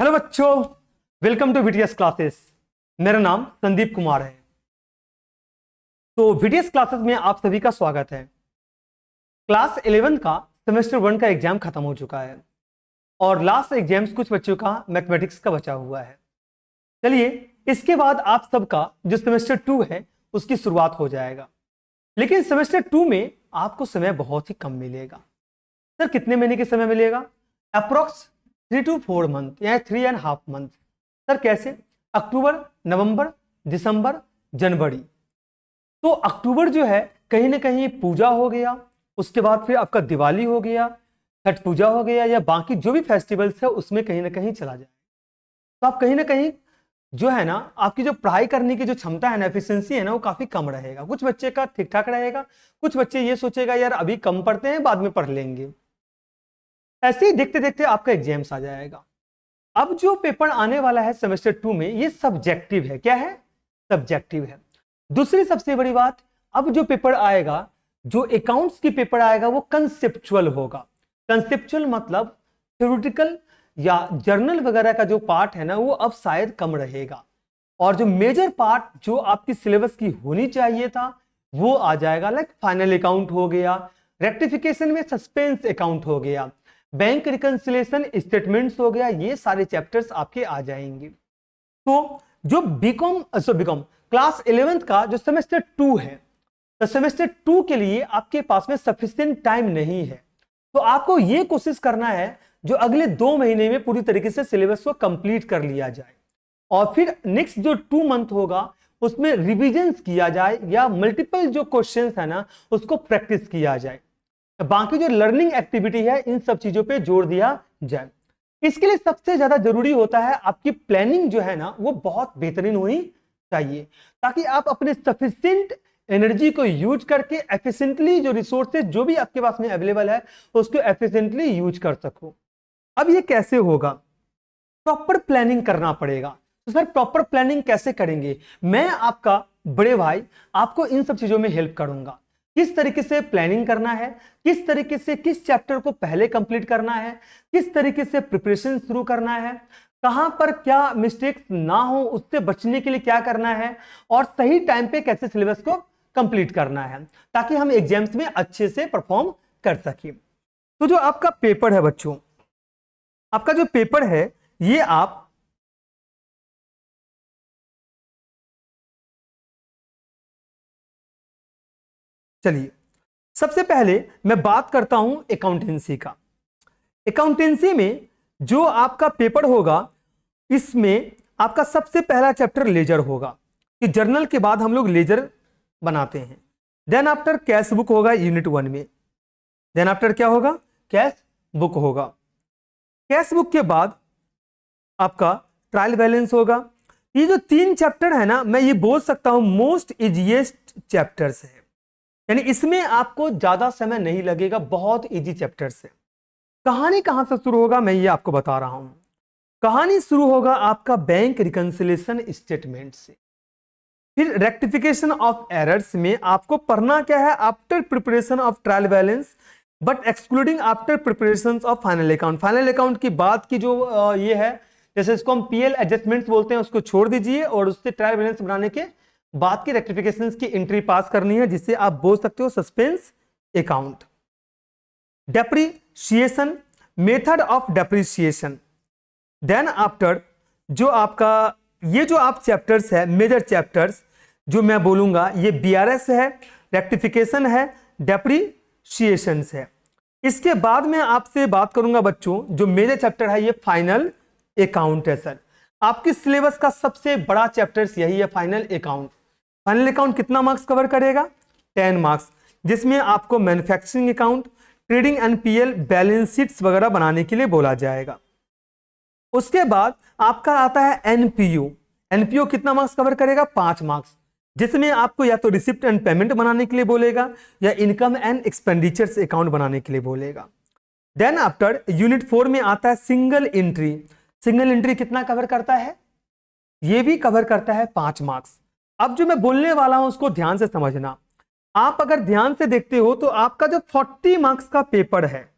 Hello बच्चों, welcome to VTS classes. मेरा नाम संदीप कुमार है। तो वीटीएस क्लासेस में आप सभी का स्वागत है। क्लास 11 का सेमेस्टर 1 का एग्जाम खत्म हो चुका है और लास्ट एग्जाम्स कुछ बच्चों का मैथमेटिक्स का बचा हुआ है। चलिए, इसके बाद आप सबका जो सेमेस्टर 2 है उसकी शुरुआत हो जाएगा। लेकिन सेमेस्टर 2 में आपको समय बहुत ही कम मिलेगा। सर, कितने महीने के समय मिलेगा? अप्रोक्स 3 to 4 मंथ या 3.5 मंथ। सर कैसे? अक्टूबर, नवंबर, दिसंबर, जनवरी। तो अक्टूबर जो है कहीं ना कहीं पूजा हो गया, उसके बाद फिर आपका दिवाली हो गया, छठ पूजा हो गया, या बाकी जो भी फेस्टिवल्स है उसमें कहीं ना कहीं चला जाए। तो आप कहीं ना कहीं जो है ना, आपकी जो पढ़ाई करने की जो क्षमता है ना, एफिशिएंसी है ना, वो काफी कम रहेगा। कुछ बच्चे का ठीक ठाक रहेगा, कुछ बच्चे ये सोचेगा यार अभी कम पढ़ते हैं, बाद में पढ़ लेंगे। ऐसे ही देखते देखते आपका एग्जाम्स आ जाएगा। अब जो पेपर आने वाला है सेमेस्टर 2 में, ये सब्जेक्टिव है। क्या है? सब्जेक्टिव है। दूसरी सबसे बड़ी बात, अब जो पेपर आएगा, जो अकाउंट्स की पेपर आएगा, वो कंसेप्चुअल होगा। कंसेप्चुअल मतलब थ्योरेटिकल या जर्नल वगैरह का जो पार्ट है ना, वो अब शायद कम रहेगा और जो मेजर पार्ट जो आपकी सिलेबस की होनी चाहिए था वो आ जाएगा। लाइक फाइनल अकाउंट हो गया, रेक्टिफिकेशन में सस्पेंस अकाउंट हो गया, बैंक रिकंसिलेशन स्टेटमेंट्स हो गया, ये सारे चैप्टर्स आपके आ जाएंगे। तो जो बीकॉम क्लास 11th का जो सेमेस्टर 2 है, तो सेमेस्टर 2 के लिए आपके पास में सफिशिएंट टाइम नहीं है। तो आपको ये कोशिश करना है जो अगले 2 महीने में पूरी तरीके से सिलेबस को कंप्लीट कर लिया जाए और फिर नेक्स्ट जो 2 मंथ होगा उसमें रिविजन्स किया जाए या मल्टीपल जो क्वेश्चंस है ना उसको प्रैक्टिस किया जाए। बाकी जो लर्निंग एक्टिविटी है इन सब चीजों पे जोर दिया जाए। इसके लिए सबसे ज्यादा जरूरी होता है आपकी प्लानिंग जो है ना वो बहुत बेहतरीन होनी चाहिए, ताकि आप अपने सफिशिएंट एनर्जी को यूज करके एफिशिएंटली जो रिसोर्सेज जो भी आपके पास में अवेलेबल है उसको एफिशिएंटली यूज कर सको। अब ये कैसे होगा? प्रॉपर प्लानिंग करना पड़ेगा। तो सर प्रॉपर प्लानिंग कैसे करेंगे? मैं आपका बड़े भाई आपको इन सब चीजों में हेल्प करूंगा। किस तरीके से प्लानिंग करना है, किस तरीके से किस चैप्टर को पहले कंप्लीट करना है, किस तरीके से प्रिपरेशन शुरू करना है, कहां पर क्या मिस्टेक्स ना हो उससे बचने के लिए क्या करना है, और सही टाइम पे कैसे सिलेबस को कंप्लीट करना है, ताकि हम एग्जाम्स में अच्छे से परफॉर्म कर सकें। तो जो आपका पेपर है बच्चों, आपका जो पेपर है ये आप चलिए सबसे पहले मैं बात करता हूं अकाउंटेंसी का। अकाउंटेंसी में जो आपका पेपर होगा इसमें आपका सबसे पहला चैप्टर लेजर होगा, कि जर्नल के बाद हम लोग लेजर बनाते हैं। देन आफ्टर कैश बुक होगा यूनिट 1 में। देन आफ्टर क्या होगा? कैश बुक होगा। कैश बुक के बाद आपका ट्रायल बैलेंस होगा। ये जो 3 चैप्टर है ना, मैं ये बोल सकता हूं मोस्ट इजीएस्ट चैप्टर्स है, यानी इसमें आपको ज्यादा समय नहीं लगेगा, बहुत इजी चैप्टर्स है। कहानी कहां से शुरू होगा मैं ये आपको बता रहा हूं। कहानी शुरू होगा आपका बैंक रिकंसिलेशन स्टेटमेंट से। फिर रेक्टिफिकेशन ऑफ एरर्स में आपको पढ़ना क्या है? After preparation of trial balance but excluding after preparation of final account. Final account की बात की जो ये है, जैसे इसको हम पीएल एडजस्टमेंट्स बोलते हैं, उसको छोड़ दीजिए और उससे ट्रायल बैलेंस बनाने के बाद की रेक्टिफिकेशंस की एंट्री पास करनी है, जिससे आप बोल सकते हो suspense account. Depreciation, method of depreciation. Then after जो आपका ये जो आप चैप्टर्स है, मेजर चैप्टर्स जो मैं बोलूंगा, ये बीआरएस है, रेक्टिफिकेशन है, डेप्रिसिएशन है। इसके बाद मैं आपसे बात करूंगा बच्चों, जो मेजर चैप्टर है ये फाइनल अकाउंट है। सर आपकी सिलेबस का सबसे बड़ा चैप्टर्स यही है, फाइनल अकाउंट। फाइनल अकाउंट कितना मार्क्स कवर करेगा? 10 मार्क्स, जिसमें आपको manufacturing account, trading NPL, balance sheets वगैरह बनाने के लिए बोला जाएगा। उसके बाद आपका आता है एनपीयू। एनपीयू कितना मार्क्स कवर करेगा? 5 मार्क्स, जिसमें आपको या तो रिसिप्ट एंड पेमेंट बनाने के लिए बोलेगा या इनकम एंड एक्सपेंडिचर्स अकाउंट बनाने के लिए बोलेगा। देन आफ्टर यूनिट 4 में आता है सिंगल एंट्री। सिंगल एंट्री कितना कवर करता है? ये भी कवर करता है 5 मार्क्स। अब जो मैं बोलने वाला हूं उसको ध्यान से समझना। आप अगर ध्यान से देखते हो तो आपका जो 40 मार्क्स का पेपर है,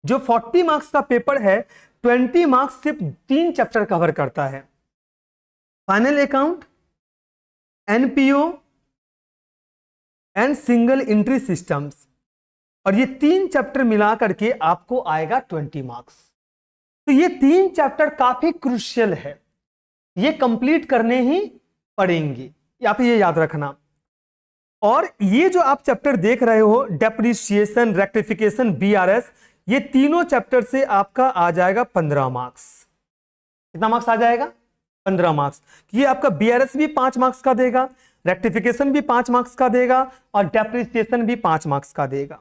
जो 40 मार्क्स का पेपर है, 20 मार्क्स सिर्फ 3 चैप्टर कवर करता है, final account, NPO and single entry systems, और ये 3 चैप्टर मिला करके आपको आएगा 20 मार्क्स। तो ये 3 चैप्टर काफी क्रूशियल है, ये कंप्लीट करने ही पड़ेंगे, आप ये याद रखना। और ये जो आप चैप्टर देख रहे हो, डेप्रिसिएशन, रेक्टिफिकेशन, बीआरएस, ये तीनों चैप्टर से आपका आ जाएगा 15 मार्क्स। कितना मार्क्स आ जाएगा? 15 मार्क्स। ये आपका बीआरएस भी 5 मार्क्स का देगा, रेक्टिफिकेशन भी 5 मार्क्स का देगा, और डेप्रिसिएशन भी 5 मार्क्स का देगा।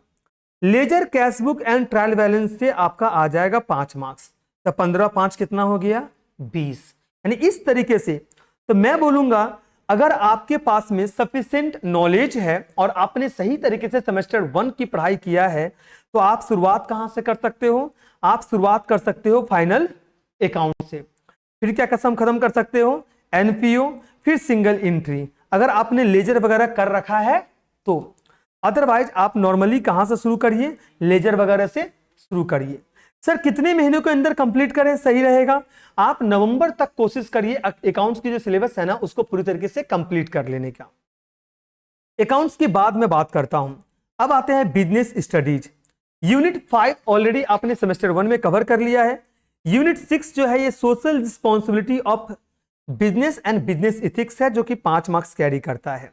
Ledger, cash book and trial balance से आपका आ जाएगा 5 मार्क्स। तो 15 5 कितना हो गया? 20। यानी इस तरीके से तो मैं बोलूंगा, अगर आपके पास में सफिशिएंट नॉलेज है और आपने सही तरीके से सेमेस्टर 1 की पढ़ाई किया है, तो आप शुरुआत कहां से कर सकते हो? आप शुरुआत कर सकते हो फाइनल अकाउंट से, फिर क्या कसम खत्म कर सकते हो? एनपीओ, फिर सिंगल एंट्री, अगर आपने लेजर वगैरह कर रखा है तो। अदरवाइज आप नॉर्मली कहां से शुरू करिए? लेजर वगैरह से शुरू करिए। सर कितने महीनों के अंदर कंप्लीट करें सही रहेगा? आप नवंबर तक कोशिश करिए अकाउंट्स की जो सिलेबस है ना, उसको पूरी तरीके से कंप्लीट कर लेने का। अकाउंट्स की बाद में बात करता हूं। अब आते हैं बिजनेस स्टडीज। यूनिट 5 ऑलरेडी आपने सेमेस्टर 1 में कवर कर लिया है। यूनिट 6 जो है ये social responsibility of business and business ethics है, जो कि 5 मार्क्स कैरी करता है।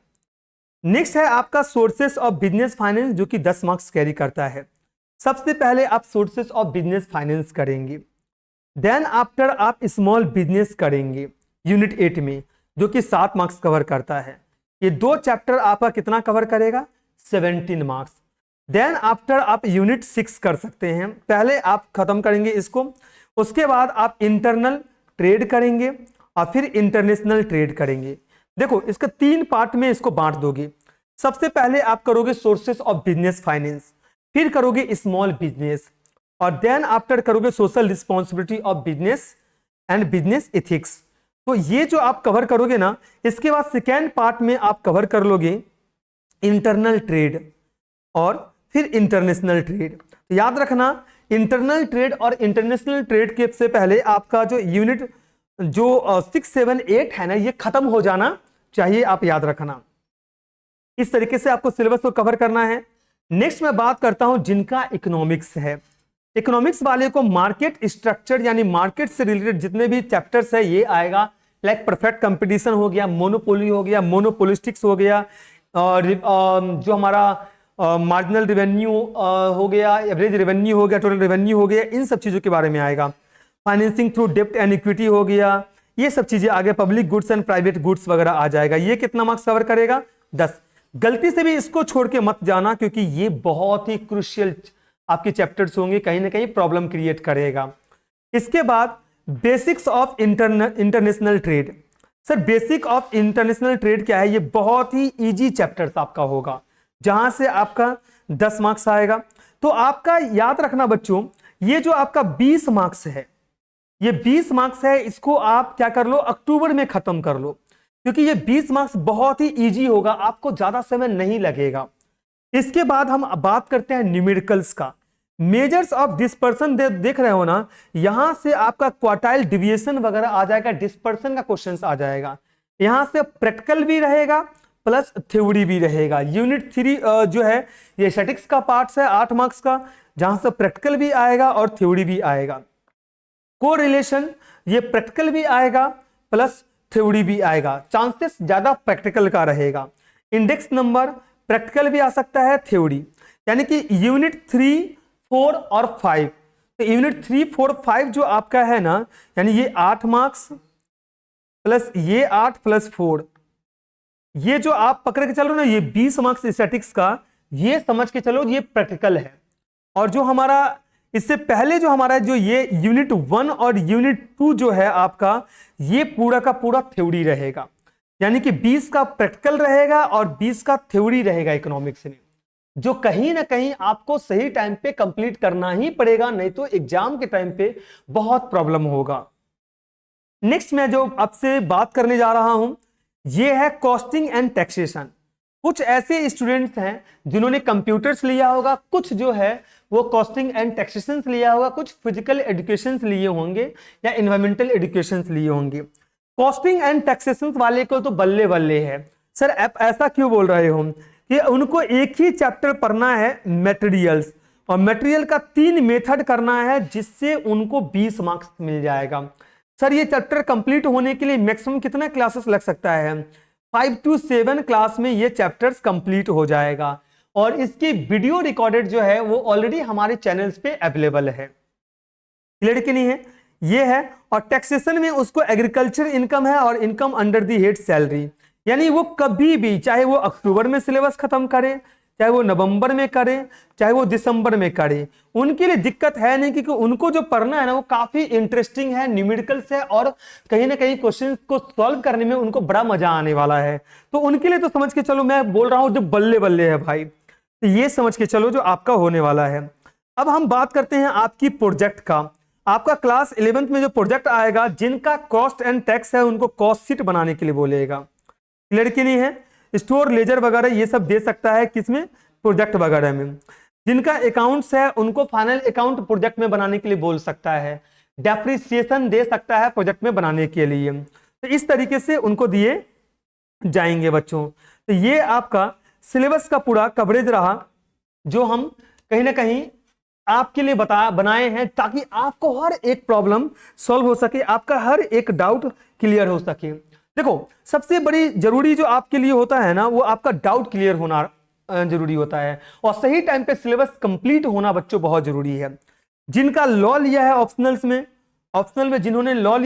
नेक्स्ट है आपका सोर्सेस ऑफ बिजनेस फाइनेंस, जो कि 10 मार्क्स कैरी करता है। सबसे पहले आप सोर्सेस ऑफ बिजनेस फाइनेंस करेंगे, देन आफ्टर आप स्मॉल बिजनेस करेंगे यूनिट 8 में, जो कि 7 मार्क्स कवर करता है। ये 2 चैप्टर आपका कितना कवर करेगा? 17 मार्क्स। देन आफ्टर आप यूनिट 6 कर सकते हैं, पहले आप खत्म करेंगे इसको, उसके बाद आप इंटरनल ट्रेड करेंगे और फिर इंटरनेशनल ट्रेड करेंगे। देखो इसका 3 पार्ट में इसको बांट दोगे। सबसे पहले आप करोगे सोर्सेस ऑफ बिजनेस फाइनेंस, फिर करोगे स्मॉल बिजनेस, और देन आफ्टर करोगे social responsibility of business and business ethics. तो ये जो आप कवर करोगे ना, इसके बाद सेकेंड पार्ट में आप कवर कर लोगे इंटरनल ट्रेड और फिर इंटरनेशनल ट्रेड। तो याद रखना, इंटरनल ट्रेड और इंटरनेशनल ट्रेड के से पहले आपका जो यूनिट जो 6, 7, 8 है ना, ये खत्म हो जाना चाहिए, आप याद रखना। इस तरीके से आपको सिलेबस को कवर करना है। नेक्स्ट मैं बात करता हूं जिनका इकोनॉमिक्स है। इकोनॉमिक्स वाले को मार्केट स्ट्रक्चर यानी मार्केट से रिलेटेड जितने भी चैप्टर्स है ये आएगा। लाइक परफेक्ट कंपटीशन हो गया, मोनोपोली हो गया, मोनोपोलिस्टिक्स हो गया, और जो हमारा मार्जिनल रेवेन्यू हो गया, एवरेज रेवेन्यू हो गया, टोटल रेवेन्यू हो गया, इन सब चीजों के बारे में आएगा। फाइनेंसिंग थ्रू डेप्ट एंड इक्विटी हो गया, ये सब चीजें आगे। Public goods and private goods वगैरह आ जाएगा। ये कितना मार्क्स कवर करेगा? 10। गलती से भी इसको छोड़ के मत जाना, क्योंकि ये बहुत ही क्रूशियल आपके चैप्टर्स होंगे, कहीं ना कहीं प्रॉब्लम क्रिएट करेगा। इसके बाद basics of international trade. Sir basic of international trade क्या है? ये बहुत ही इजी चैप्टर्स आपका होगा, जहां से आपका 10 मार्क्स आएगा। तो आपका याद रखना बच्चों, ये जो आपका 20 मार्क्स है, ये 20 मार्क्स है, इसको आप क्या कर लो, अक्टूबर में खत्म कर लो, क्योंकि ये 20 मार्क्स बहुत ही इजी होगा, आपको ज्यादा समय नहीं लगेगा। इसके बाद हम बात करते हैं न्यूमेरिकल्स का। मेजर्स ऑफ डिस्पर्सन देख रहे हो ना, यहां से आपका क्वार्टाइल डिविएशन वगैरह आ जाएगा, डिस्पर्सन का क्वेश्चंस आ जाएगा। यहां से प्रैक्टिकल भी रहेगा प्लस थ्योरी भी रहेगा। यूनिट 3 जो है ये स्टैटिक्स का पार्ट है 8 मार्क्स का, जहां से प्रैक्टिकल भी आएगा और थ्योरी भी आएगा। कोरिलेशन ये प्रैक्टिकल भी आएगा प्लस थ्योरी भी आएगा, चांसेस ज्यादा प्रैक्टिकल का रहेगा। इंडेक्स नंबर प्रैक्टिकल भी आ सकता है, थ्योरी, यानी कि यूनिट 3, 4 और 5। तो यूनिट 3, 4, 5 जो आपका है ना, यानी ये 8 मार्क्स प्लस ये 8 प्लस 4, ये जो आप पकड़ के चलो ना, ये 20 मार्क्स स्टैटिक्स का, ये समझ के चलो ये प्रैक्टिकल है। और जो हमारा इससे पहले जो हमारा जो ये यूनिट 1 और यूनिट 2 जो है आपका, ये पूरा का पूरा थ्योरी रहेगा, यानी कि 20 का प्रैक्टिकल रहेगा और 20 का थ्योरी रहेगा इकोनॉमिक्स में, जो कहीं ना कहीं आपको सही टाइम पे कंप्लीट करना ही पड़ेगा, नहीं तो एग्जाम के टाइम पे बहुत प्रॉब्लम होगा। नेक्स्ट मैं जो आपसे बात करने जा रहा हूं, ये है कॉस्टिंग एंड टैक्सेशन। कुछ ऐसे स्टूडेंट्स हैं जिन्होंने कंप्यूटर्स लिया होगा, कुछ जो है वो कॉस्टिंग एंड टैक्सेशन लिया होगा, कुछ फिजिकल एजुकेशन लिए होंगे या इन्वायरमेंटल एजुकेशन लिए होंगे। कॉस्टिंग एंड टैक्सेशन वाले को तो बल्ले बल्ले है। सर आप ऐसा क्यों बोल रहे हो कि उनको एक ही चैप्टर पढ़ना है मटेरियल्स, और मटेरियल का 3 मेथड करना है जिससे उनको 20 मार्क्स मिल जाएगा। सर ये चैप्टर कंप्लीट होने के लिए मैक्सिमम कितना क्लासेस लग सकता है? 5 to 7 क्लास में ये चैप्टर्स कंप्लीट हो जाएगा, और इसकी वीडियो रिकॉर्डेड जो है वो ऑलरेडी हमारे चैनल्स पे अवेलेबल है। क्लियर कि नहीं है? ये है। और टैक्सेशन में उसको एग्रीकल्चर इनकम है और income under the head salary, यानी वो कभी भी, चाहे वो अक्टूबर में सिलेबस खत्म करे, चाहे वो नवंबर में करे, चाहे वो दिसंबर में करे, उनके लिए दिक्कत है नहीं, क्योंकि उनको जो पढ़ना है ना वो काफी इंटरेस्टिंग है, न्यूमेरिकल्स है, और कहीं ना कहीं क्वेश्चंस को सॉल्व करने में उनको बड़ा मजा आने वाला है। तो उनके लिए तो समझ के चलो, मैं बोल रहा हूं जो बल्ले बल्ले है भाई, तो ये समझ के चलो जो आपका होने वाला है। अब हम बात करते हैं आपकी प्रोजेक्ट का। आपका क्लास 11th में जो प्रोजेक्ट आएगा, जिनका कॉस्ट एंड टैक्स है, उनको कॉस्ट शीट बनाने के लिए बोलेगा। क्लियर कि नहीं है? स्टोर लेजर वगैरह ये सब दे सकता है किसमें? प्रोजेक्ट वगैरह में। जिनका अकाउंट्स है उनको फाइनल अकाउंट प्रोजेक्ट में बनाने के लिए बोल सकता है। डेप्रिसिएशन दे सकता है प्रोजेक्ट में बनाने के लिए। तो इस तरीके से उनको दिए जाएंगे बच्चों। तो ये आपका सिलेबस का पूरा कवरेज रहा, जो हम कहीं ना कहीं आपके लिए बनाए हैं, ताकि आपको हर एक प्रॉब्लम सॉल्व हो सके, आपका हर एक डाउट क्लियर हो सके। देखो सबसे बड़ी जरूरी जो आपके लिए होता है ना, वो आपका डाउट क्लियर होना जरूरी होता है, और सही टाइम पे सिलेबस कंप्लीट होना बच्चों बहुत जरूरी है। जिनका लॉ लिया है ऑप्शनल में जिन्होंने लॉ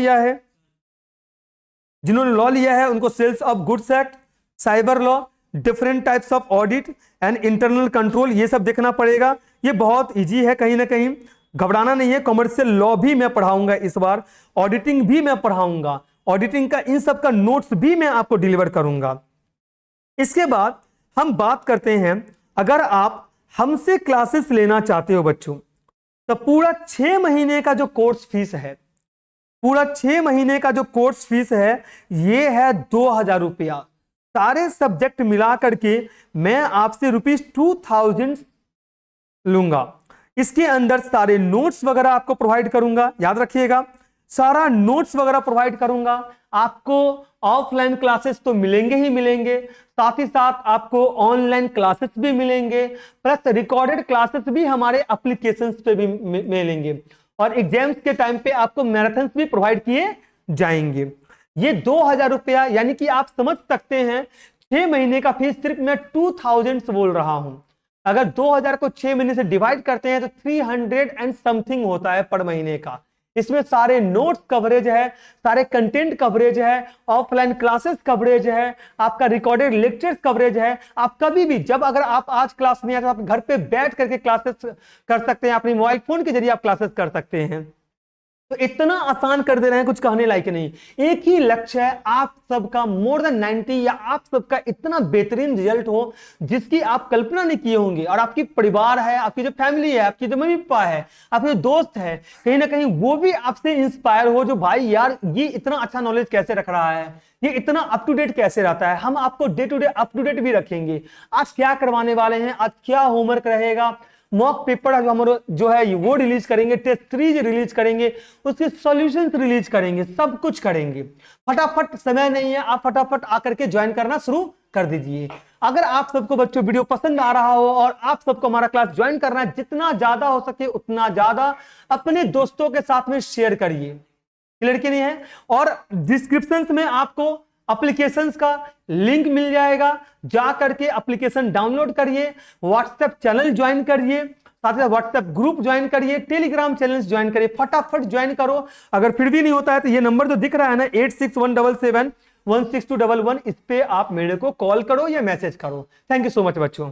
लिया है उनको sales of goods act, cyber law, different types of audit and internal control, ये सब देखना पड़ेगा। ये बहुत इजी है, कहीं ना कहीं घबराना नहीं है। कमर्शियल लॉ भी मैं पढ़ाऊंगा इस बार, ऑडिटिंग भी मैं पढ़ाऊंगा, ऑडिटिंग का इन सब का नोट्स भी मैं आपको डिलीवर करूंगा। इसके बाद हम बात करते हैं, अगर आप हमसे क्लासेस लेना चाहते हो बच्चों, तो पूरा 6 महीने का जो कोर्स फीस है, ये है 2000 रुपया। सारे सब्जेक्ट मिला करके मैं आपसे ₹2000 लूंगा। इसके अंदर सारे नोट्स वगैरह आपको प्रोवाइड करूंगा, याद रखिएगा, सारा नोट्स वगैरह प्रोवाइड करूंगा। आपको ऑफलाइन क्लासेस तो मिलेंगे ही मिलेंगे, साथ ही साथ आपको ऑनलाइन क्लासेस भी मिलेंगे, प्लस रिकॉर्डेड क्लासेस भी हमारे एप्लीकेशंस पे भी मिलेंगे, और एग्जाम्स के टाइम पे आपको मैराथन्स भी प्रोवाइड किए जाएंगे। ये 2000 रुपया, यानी कि आप समझ सकते हैं 6 महीने का फीस सिर्फ मैं 2000 बोल रहा हूं। अगर 2000 को 6 महीने से डिवाइड करते हैं तो 300 एंड समथिंग होता है पर महीने का। इसमें सारे नोट्स कवरेज है, सारे कंटेंट कवरेज है, ऑफलाइन क्लासेस कवरेज है, आपका रिकॉर्डेड लेक्चर्स कवरेज है। आप कभी भी, जब अगर आप आज क्लास नहीं आए तो आप घर पे बैठ करके क्लासेस कर सकते हैं, अपने मोबाइल फोन के जरिए आप क्लासेस कर सकते हैं। तो इतना आसान कर दे रहे हैं, कुछ कहने लायक नहीं। एक ही लक्ष्य है, आप सबका मोर देन 90 या आप सबका इतना बेहतरीन रिजल्ट हो जिसकी आप कल्पना नहीं किए होंगे, और आपकी परिवार है, आपकी जो फैमिली है, आपकी जो मम्मी पापा है, आपके जो दोस्त है, कहीं ना कहीं वो भी आपसे इंस्पायर हो, जो भाई यार ये इतना अच्छा नॉलेज कैसे रख रहा है, ये इतना अप टू डेट कैसे रहता है। हम आपको day to day up to date भी रखेंगे। आज क्या करवाने वाले हैं, आज क्या होमवर्क रहेगा, मॉक पेपर जो है वो रिलीज करेंगे, टेस्ट सीरीज रिलीज करेंगे, उसके सॉल्यूशंस रिलीज करेंगे, सब कुछ करेंगे। फटाफट, समय नहीं है, आप फटाफट आकर के ज्वाइन करना शुरू कर दीजिए। अगर आप सबको बच्चों वीडियो पसंद आ रहा हो और आप सबको हमारा क्लास ज्वाइन करना है, जितना ज्यादा हो सके उतना ज्यादा अपने दोस्तों के साथ में शेयर करिए। क्लियर कि नहीं है? और डिस्क्रिप्शन में आपको एप्लीकेशंस का लिंक मिल जाएगा, जा करके एप्लीकेशन डाउनलोड करिए, व्हाट्सएप चैनल ज्वाइन करिए, साथ ही व्हाट्सएप ग्रुप ज्वाइन करिए, टेलीग्राम चैनल ज्वाइन करिए, फटाफट ज्वाइन करो। अगर फिर भी नहीं होता है तो ये नंबर जो दिख रहा है ना 8617716211, इस पे आप मेरे को कॉल करो या मैसेज करो। थैंक यू सो मच बच्चों।